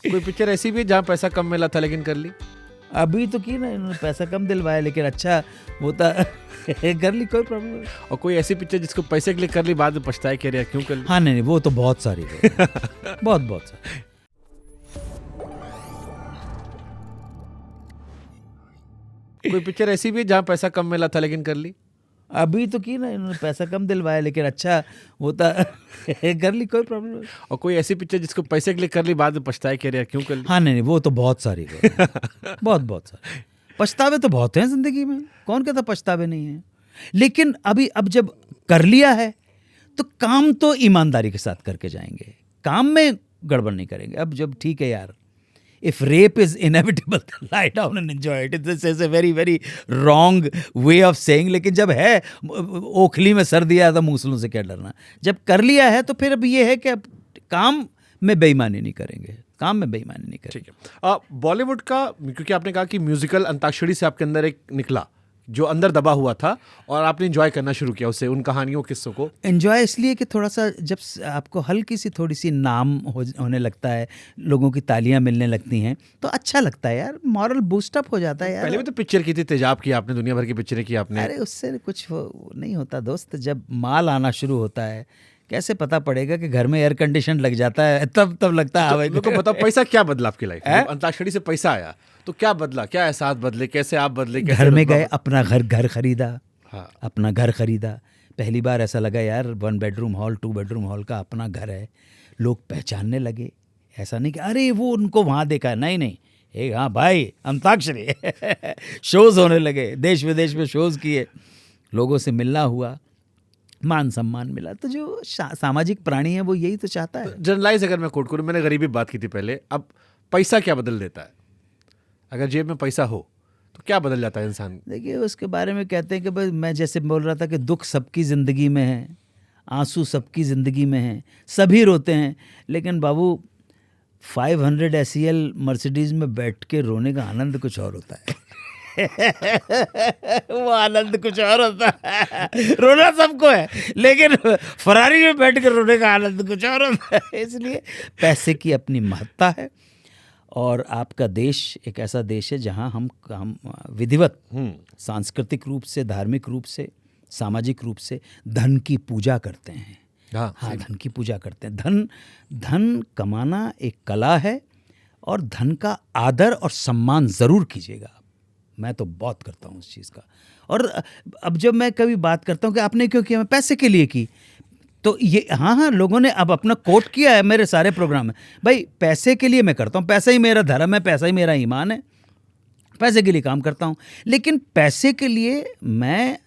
कोई पिक्चर ऐसी भी है जहाँ पैसा कम मिला था लेकिन कर ली? अभी तो की ना, इन्होंने पैसा कम दिलवाया लेकिन अच्छा होता कर ली, कोई प्रॉब्लम नहीं। और कोई ऐसी पिक्चर जिसको पैसे के लिए कर ली, बाद में पछताए कि यार क्यों कर ली? हाँ नहीं, वो तो बहुत सारी बहुत सारी। कोई पिक्चर ऐसी भी है जहाँ पैसा कम मिला था लेकिन कर ली? अभी तो की ना, इन्होंने पैसा कम दिलवाया लेकिन अच्छा होता कर ली, कोई प्रॉब्लम नहीं। और कोई ऐसी पिक्चर जिसको पैसे के लिए कर ली, बाद में पछताए कि यार क्यों कर ली? हाँ नहीं, वो तो बहुत सारी बहुत सारी। पछतावे तो बहुत हैं जिंदगी में, कौन कहता पछतावे नहीं है। लेकिन अब जब कर लिया है तो काम तो ईमानदारी के साथ करके जाएंगे, काम में गड़बड़ नहीं करेंगे। अब जब ठीक है यार, if rape is inevitable, lie down and enjoy it. This is a very very wrong way of saying. लेकिन जब है ओखली में सर दिया तो मूसलों से क्या डरना। जब कर लिया है तो फिर अब ये है कि अब काम में बेईमानी नहीं करेंगे, काम में बेईमानी नहीं करेंगे। ठीक है। बॉलीवुड का, क्योंकि आपने कहा कि म्यूजिकल अंताक्षरी से आपके अंदर एक निकला जो अंदर दबा हुआ था और आपने एंजॉय करना शुरू किया उससे, उन कहानियों किस्सों को। एंजॉय इसलिए कि थोड़ा सा जब आपको हल्की सी थोड़ी सी नाम होने लगता है, लोगों की तालियां मिलने लगती हैं तो अच्छा लगता है यार, मॉरल बूस्टअप हो जाता है यार। पहले भी तो पिक्चर की थी, तेजाब की आपने, दुनिया भर की पिक्चरें की आपने। अरे उससे कुछ नहीं होता दोस्त, जब माल आना शुरू होता है कैसे पता पड़ेगा कि घर में एयर कंडीशन लग जाता है, तब लगता है। मेरे को बताओ, पैसा क्या बदला आपकी लाइफ में? अंताक्षरी से पैसा आया तो क्या बदला, क्या एहसास बदले, कैसे आप बदले, कैसे घर में गए, अपना घर खरीदा। हाँ। अपना घर खरीदा, पहली बार ऐसा लगा यार 1 बेडरूम हॉल 2 बेडरूम हॉल का अपना घर है। लोग पहचानने लगे, ऐसा नहीं कि अरे वो उनको वहाँ देखा है, नहीं, हाँ भाई अंताक्षरी शोज होने लगे, देश विदेश में शोज किए, लोगों से मिलना हुआ, मान सम्मान मिला। तो जो सामाजिक प्राणी है वो यही तो चाहता है। जनरलाइज अगर मैं कोट करूँ, मैंने गरीबी बात की थी पहले, अब पैसा क्या बदल देता है? अगर जेब में पैसा हो तो क्या बदल जाता है इंसान? देखिए उसके बारे में कहते हैं कि भाई, मैं जैसे बोल रहा था कि दुख सबकी ज़िंदगी में है, आंसू सबकी ज़िंदगी में है, सभी रोते हैं, लेकिन बाबू 500 SEL मर्सिडीज़ में बैठ के रोने का आनंद कुछ और होता है। वो आनंद कुछ और होता है। रोना सबको है लेकिन फरारी में बैठ कर रोने का आनंद कुछ और होता है। इसलिए पैसे की अपनी महत्ता है और आपका देश एक ऐसा देश है जहां हम विधिवत, सांस्कृतिक रूप से, धार्मिक रूप से, सामाजिक रूप से धन की पूजा करते हैं। हाँ, धन की पूजा करते हैं। धन कमाना एक कला है और धन का आदर और सम्मान ज़रूर कीजिएगा। मैं तो बहुत करता हूँ उस चीज़ का। और अब जब मैं कभी बात करता हूँ कि आपने क्यों किया, मैं पैसे के लिए की, तो ये हाँ लोगों ने अब अपना कोट किया है मेरे सारे प्रोग्राम में। भाई पैसे के लिए मैं करता हूँ, पैसा ही मेरा धर्म है, पैसा ही मेरा ईमान है, पैसे के लिए काम करता हूँ। लेकिन पैसे के लिए मैं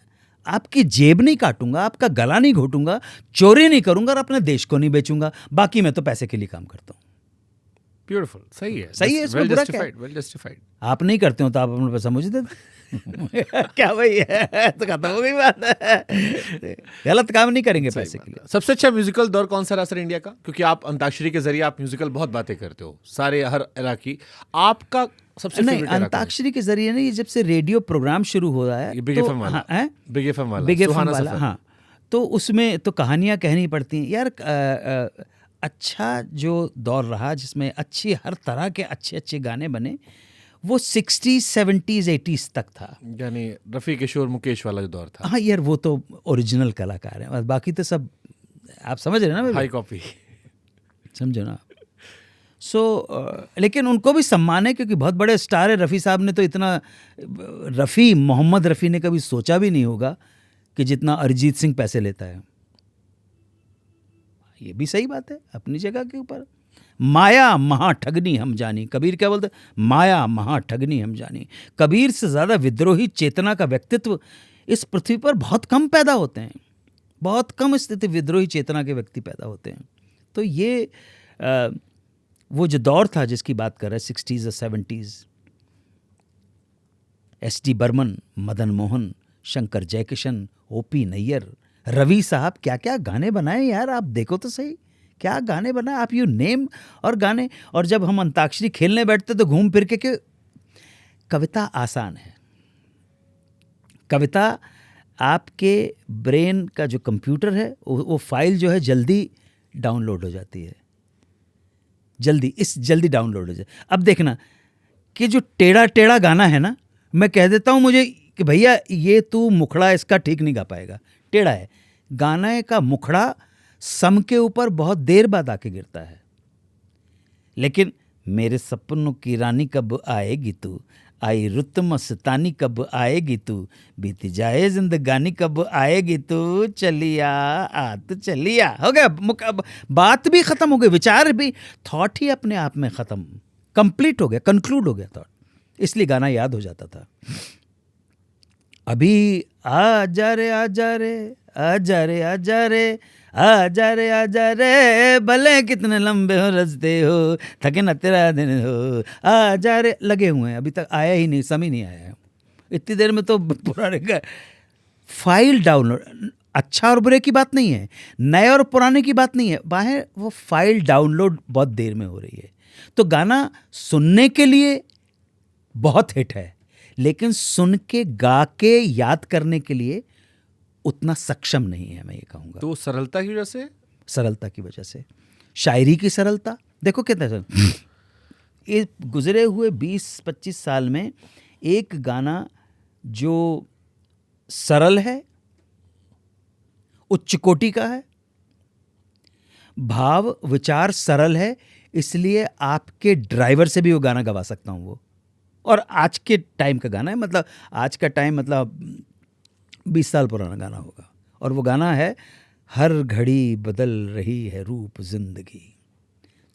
आपकी जेब नहीं काटूंगा, आपका गला नहीं घोटूंगा, चोरी नहीं करूंगा और अपने देश को नहीं बेचूंगा। बाकी मैं तो पैसे के लिए काम करता हूँ। ब्यूटीफुल, सही है, इसमें बुरा क्या है? Well justified. आप नहीं करते हो तो आप अपना पैसा मुझे दे दो। क्या भाई तो खत्म हो गई बात। गलत काम नहीं करेंगे पैसे के लिए। सबसे अच्छा म्यूजिकल दौर कौन सा रहा सर इंडिया का? क्योंकि आप अंताक्षरी के जरिए आप म्यूजिकल बहुत बातें करते हो, सारे हर एरा की, आपका सबसे नहीं, अंताक्षरी के जरिए नहीं, जब से रेडियो प्रोग्राम शुरू हो रहा है, बिग एफएम वाला, बिग एफएम वाला, हाँ, तो उसमें तो कहानियां कहनी पड़ती हैं यार। अच्छा जो दौर रहा जिसमें अच्छी हर तरह के अच्छे गाने बने, वो 60s 70s 80s तक था, यानी रफ़ी किशोर मुकेश वाला जो दौर था। हाँ यार, वो तो ओरिजिनल कलाकार हैं, बाकी तो सब आप समझ रहे हैं ना, हाई कॉपी, समझो ना। लेकिन उनको भी सम्मान है क्योंकि बहुत बड़े स्टार है। रफ़ी साहब ने तो इतना, मोहम्मद रफ़ी ने कभी सोचा भी नहीं होगा कि जितना अरिजीत सिंह पैसे लेता है। ये भी सही बात है अपनी जगह के ऊपर। माया महा ठगनी हम जानी, कबीर क्या बोलते, माया महा ठगनी हम जानी। कबीर से ज़्यादा विद्रोही चेतना का व्यक्तित्व इस पृथ्वी पर बहुत कम पैदा होते हैं, बहुत कम स्थिति विद्रोही चेतना के व्यक्ति पैदा होते हैं। तो ये वो जो दौर था जिसकी बात कर रहे हैं 60s और 70s, S.D. Burman, Madan Mohan, Shankar Jaikishan, O.P. Nayyar, Ravi साहब, क्या क्या गाने बनाए यार, आप देखो तो सही क्या गाने बनाए, आप यू नेम और गाने। और जब हम अंताक्षरी खेलने बैठते तो घूम फिर के कविता आसान है, कविता आपके ब्रेन का जो कंप्यूटर है वो फाइल जो है जल्दी डाउनलोड हो जाती है। जल्दी डाउनलोड हो जाए। अब देखना कि जो टेढ़ा टेढ़ा गाना है ना, मैं कह देता हूँ मुझे कि भैया ये तू मुखड़ा इसका ठीक नहीं गा पाएगा, टेढ़ा है। गाने का मुखड़ा सम के ऊपर बहुत देर बाद आके गिरता है। लेकिन मेरे सपनों की रानी कब आएगी तू, आई रुत मस्तानी कब आएगी तू, बीत जाए जिंदगानी कब आएगी तू, चलिया आ तो चलिया। हो गया, बात भी खत्म हो गई, विचार भी, थॉट ही अपने आप में खत्म, कंप्लीट हो गया, कंक्लूड हो गया थॉट। इसलिए गाना याद हो जाता था। अभी आ जा रे आ जा रे आ जा रे आ जा रे आ जा रे आ जा रे, भले कितने लंबे हो रस्ते हो, थके न तेरा दिन हो, आ जा रे लगे हुए हैं, अभी तक आया ही नहीं, समय नहीं आया है। इतनी देर में तो पुराने का फाइल डाउनलोड, अच्छा और बुरे की बात नहीं है, नए और पुराने की बात नहीं है, बाहर वो फाइल डाउनलोड बहुत देर में हो रही है। तो गाना सुनने के लिए बहुत हिट है, लेकिन सुन के गा के याद करने के लिए उतना सक्षम नहीं है, मैं ये कहूँगा। तो सरलता की वजह से, सरलता की वजह से, शायरी की सरलता देखो कितना ये गुजरे हुए 20-25 साल में एक गाना जो सरल है, उच्च कोटि का है, भाव विचार सरल है, इसलिए आपके ड्राइवर से भी वो गाना गवा सकता हूँ वो। और आज के टाइम का गाना है, मतलब आज का टाइम मतलब 20 साल पुराना गाना होगा। और वो गाना है, हर घड़ी बदल रही है रूप जिंदगी,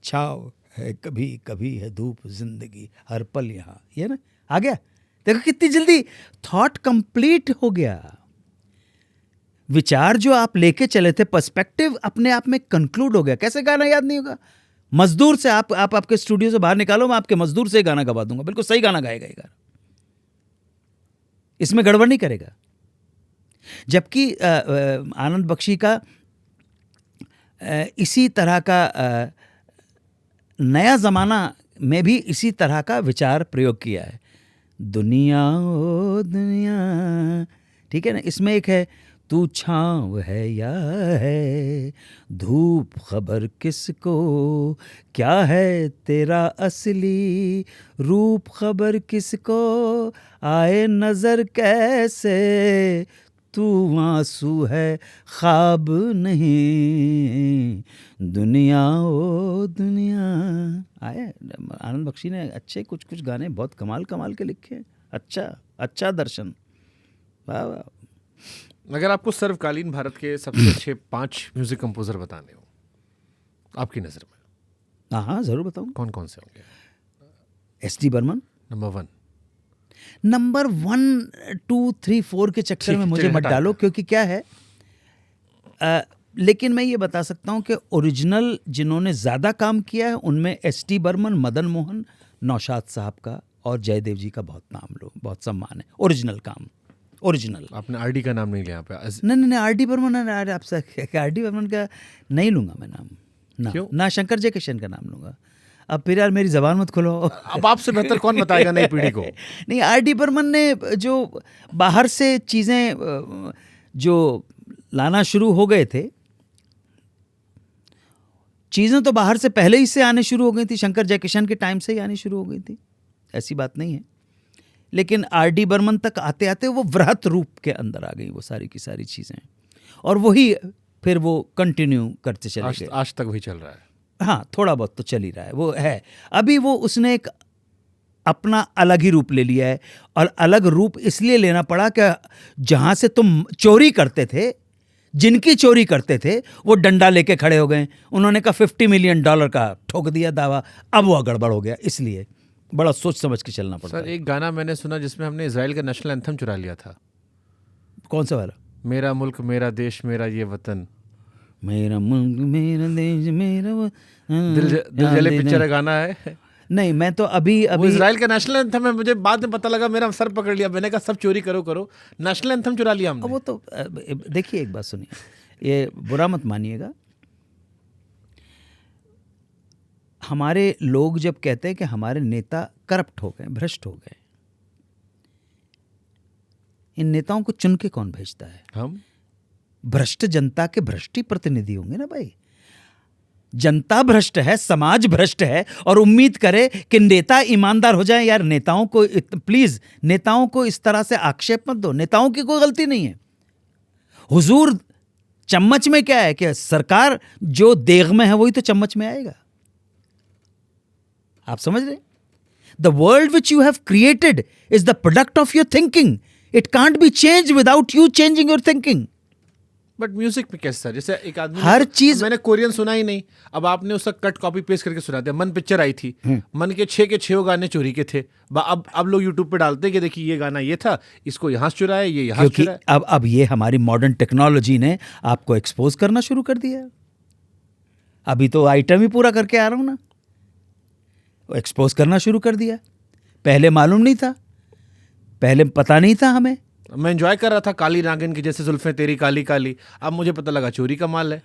छाव है कभी कभी है धूप जिंदगी, हर पल यहाँ, ये ना आ गया। देखो कितनी जल्दी थॉट कंप्लीट हो गया, विचार जो आप लेके चले थे, पर्सपेक्टिव अपने आप में कंक्लूड हो गया। कैसे गाना याद नहीं होगा? मजदूर से आप आपके स्टूडियो से बाहर निकालो, मैं आपके मजदूर से गाना गवा दूंगा, बिल्कुल सही गाना गाएगा ये गाना, इसमें गड़बड़ नहीं करेगा। जबकि आनंद बख्शी का इसी तरह का नया ज़माना में भी इसी तरह का विचार प्रयोग किया है। दुनिया ओ दुनिया, ठीक है ना, इसमें एक है, तू छाँव है या है धूप, खबर किसको क्या है तेरा असली रूप, खबर किसको आए नज़र कैसे, तू आंसू है ख्वाब नहीं, दुनिया ओ दुनिया। आया आनंद बख्शी ने अच्छे कुछ गाने बहुत कमाल के लिखे हैं। अच्छा दर्शन, वाह वाह। अगर आपको सर्वकालीन भारत के सबसे अच्छे 5 म्यूजिक कंपोजर बताने हो आपकी नज़र में, हाँ ज़रूर बताऊँ। कौन कौन से होंगे? एस.डी. बर्मन नंबर 1, 2, 3, 4 के चक्कर में मुझे मत डालो, क्योंकि क्या है, लेकिन मैं ये बता सकता हूँ कि ओरिजिनल जिन्होंने ज़्यादा काम किया है उनमें एस.डी. बर्मन, मदन मोहन, नौशाद साहब का और जयदेव जी का बहुत सम्मान है। ओरिजिनल काम, ओरिजिनल। आपने आर.डी. का नाम नहीं लिया यहाँ पे? नहीं, आर.डी. बर्मन, आपसे आर.डी. बर्मन का नहीं लूँगा मैं नाम, ना शंकर जयकिशन का नाम लूँगा। अब फिर यार मेरी ज़बान मत खोलो। अब आपसे बेहतर कौन बताएगा नई पीढ़ी को? नहीं, आर.डी. बर्मन ने जो बाहर से चीज़ें जो लाना शुरू हो गए थे, चीज़ें तो बाहर से पहले ही से आने शुरू हो गई थी, शंकर जयकिशन के टाइम से ही आनी शुरू हो गई थी, ऐसी बात नहीं है। लेकिन आर.डी. बर्मन तक आते आते वो वृहत रूप के अंदर आ गई वो सारी की सारी चीज़ें, और वही फिर वो कंटिन्यू करते चले गए। आज तक वही चल रहा है। हाँ, थोड़ा बहुत तो चल ही रहा है, वो है। अभी वो उसने एक अपना अलग ही रूप ले लिया है, और अलग रूप इसलिए लेना पड़ा कि जहाँ से तुम चोरी करते थे, जिनकी चोरी करते थे, वो डंडा लेके खड़े हो गए। उन्होंने कहा $50 मिलियन का ठोक दिया दावा, अब वो गड़बड़ हो गया। इसलिए बड़ा सोच समझ के चलना पड़ता है। सर, एक गाना मैंने सुना जिसमें हमने इजराइल का नेशनल एंथम चुरा लिया था। कौन सा वाला? मेरा मुल्क मेरा देश मेरा ये वतन, मेरा मुल्क मेरा देश मेरा दिल जले पिक्चर का गाना है। नहीं, मैं तो अभी इजराइल का नेशनल एंथम है। मुझे बाद में पता लगा, मेरा सर पकड़ लिया, मैंने कहा सब चोरी करो, नेशनल एंथम चुरा लिया हमने। वो तो देखिए, एक बात सुनिए, ये बुरा मत मानिएगा, हमारे लोग जब कहते हैं कि हमारे नेता करप्ट हो गए, भ्रष्ट हो गए, इन नेताओं को चुन के कौन भेजता है? हम भ्रष्ट जनता के भ्रष्ट ही प्रतिनिधि होंगे ना भाई। जनता भ्रष्ट है, समाज भ्रष्ट है, और उम्मीद करे कि नेता ईमानदार हो जाए। यार नेताओं को प्लीज, नेताओं को इस तरह से आक्षेप मत दो, नेताओं की कोई गलती नहीं है। हुजूर, चम्मच में क्या है कि सरकार जो देग में है वही तो चम्मच में आएगा। आप समझ रहे? The world which you have created is the product of your thinking. It can't be change without you changing your thinking. But music में कैसे सर? जैसे एक आदमी हर चीज, मैंने कोरियन सुना ही नहीं, अब आपने उसका कट कॉपी पेस्ट करके सुना दिया। मन पिक्चर आई थी, मन के 6 गाने चोरी के थे। अब लोग यूट्यूब पे डालते हैं कि देखिए ये गाना ये था, इसको यहाँ से चुराया, ये यहाँ से क्योंकि चुराया। अब ये हमारी मॉडर्न टेक्नोलॉजी ने आपको एक्सपोज करना शुरू कर दिया। अभी तो आइटम ही पूरा करके आ रहा हूं ना, एक्सपोज करना शुरू कर दिया। पहले मालूम नहीं था, पहले पता नहीं था हमें। मैं एंजॉय कर रहा था काली नागिन की जैसे जुल्फें तेरी काली काली, अब मुझे पता लगा चोरी का माल है।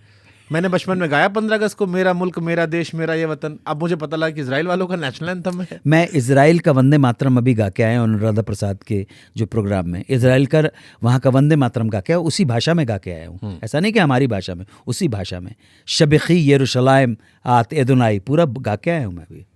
मैंने बचपन में गाया 15 अगस्त को, मेरा मुल्क मेरा देश मेरा ये वतन, अब मुझे पता लगा कि इजराइल वालों का नेशनल एंथम है। मैं इजराइल का वंदे मातरम अभी गा के आया अनुराधा प्रसाद के जो प्रोग्राम में, इजराइल का वहाँ का वंदे मातरम गा के आया, उसी भाषा में गा के आया हूँ। ऐसा नहीं कि हमारी भाषा में, उसी भाषा में। शबखी यरूशलाइम आत एदुनाई पूरा गा के आया हूँ मैं अभी।